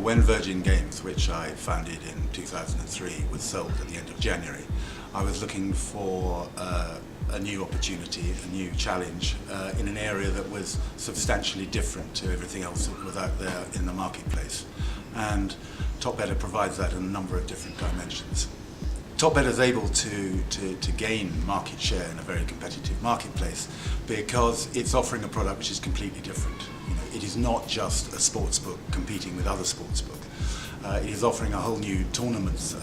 Well, when Virgin Games, which I founded in 2003, was sold at the end of January, I was looking for a new opportunity, a new challenge in an area that was substantially different to everything else that was out there in the marketplace. And TopBetta provides that in a number of different dimensions. TopBetta is able to gain market share in a very competitive marketplace because it's offering a product which is completely different. You know, it is not just a sportsbook competing with other sportsbook. It is offering a whole new tournaments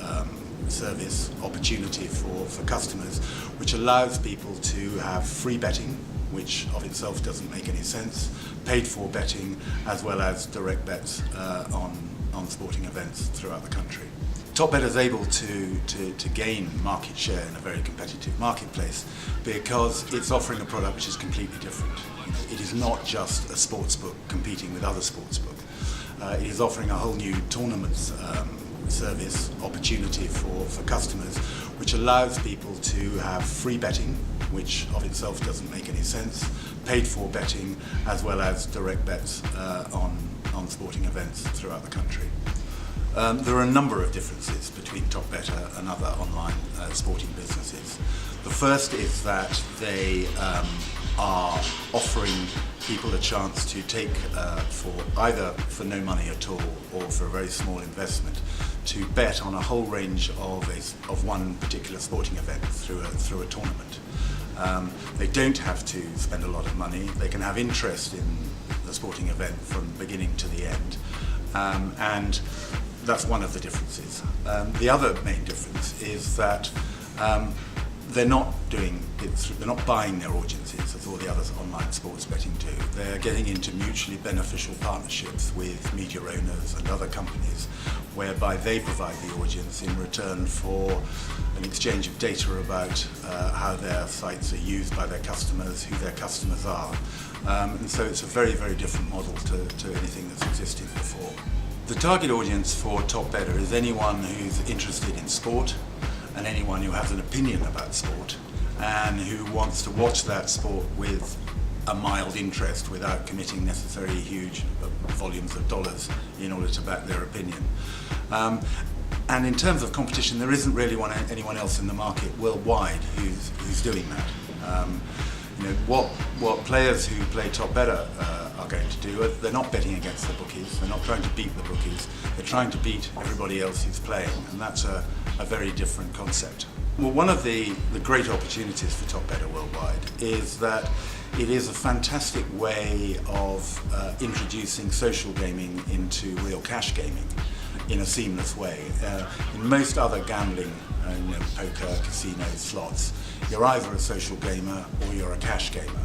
service opportunity for customers, which allows people to have free betting, which of itself doesn't make any sense, paid for betting, as well as direct bets on sporting events throughout the country. TopBetta is able to gain market share in a very competitive marketplace because it's offering a product which is completely different. It is not just a sportsbook competing with other sportsbook. It is offering a whole new tournaments service opportunity for customers, which allows people to have free betting, which of itself doesn't make any sense, paid for betting, as well as direct bets on sporting events throughout the country. There are a number of differences between TopBetta and other online sporting businesses. The first is that they are offering people a chance to take for no money at all or for a very small investment to bet on a whole range of one particular sporting event through a tournament. They don't have to spend a lot of money. They can have interest in the sporting event from beginning to the end, and that's one of the differences. The other main difference is that they're not buying their audiences as all the other online sports betting do. They're getting into mutually beneficial partnerships with media owners and other companies, whereby they provide the audience in return for an exchange of data about how their sites are used by their customers, who their customers are. And so it's a very, very different model to anything that's existed before. The target audience for TopBetta is anyone who's interested in sport and anyone who has an opinion about sport and who wants to watch that sport with a mild interest without committing necessarily huge volumes of dollars in order to back their opinion. And in terms of competition, there isn't really anyone else in the market worldwide who's doing that. You know, what players who play TopBetta are going to do, they're not betting against the bookies, they're not trying to beat the bookies, they're trying to beat everybody else who's playing, and that's a very different concept. Well, one of the great opportunities for TopBetta worldwide is that it is a fantastic way of introducing social gaming into real cash gaming in a seamless way. In most other gambling, poker, casino, slots, you're either a social gamer or you're a cash gamer.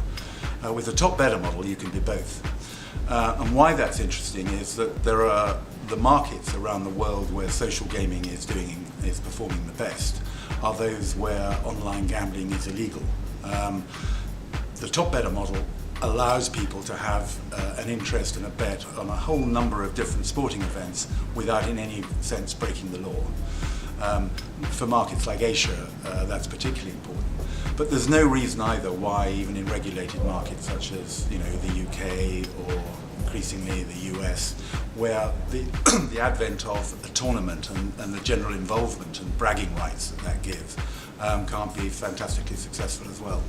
With the TopBetta model, you can be both. And why that's interesting is that there are the markets around the world where social gaming is performing the best are those where online gambling is illegal. The TopBetta model allows people to have an interest and a bet on a whole number of different sporting events without in any sense breaking the law. For markets like Asia, that's particularly important. But there's no reason either why, even in regulated markets such as the UK or increasingly the US, where the advent of a tournament and the general involvement and bragging rights that gives can't be fantastically successful as well.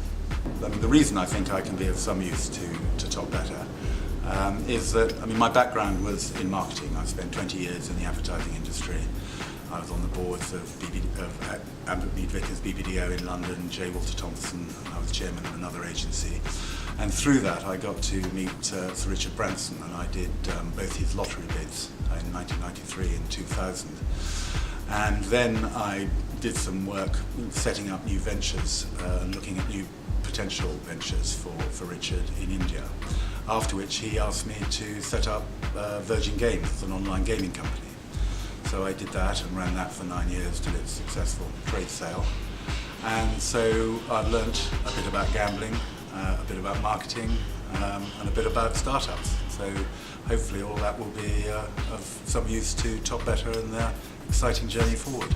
I mean, the reason I think I can be of some use to TopBetta is that, my background was in marketing. I spent 20 years in the advertising industry. I was on the boards of Ambert Mead Vickers BBDO in London, J. Walter Thompson. I was chairman of another agency. And through that I got to meet Sir Richard Branson, and I did both his lottery bids in 1993 and 2000. And then I did some work setting up new ventures and looking at new potential ventures for Richard in India. After which he asked me to set up Virgin Games, an online gaming company. So I did that and ran that for 9 years till its successful trade sale. And so I've learnt a bit about gambling, a bit about marketing, and a bit about startups. So hopefully all that will be of some use to TopBetta and their exciting journey forward.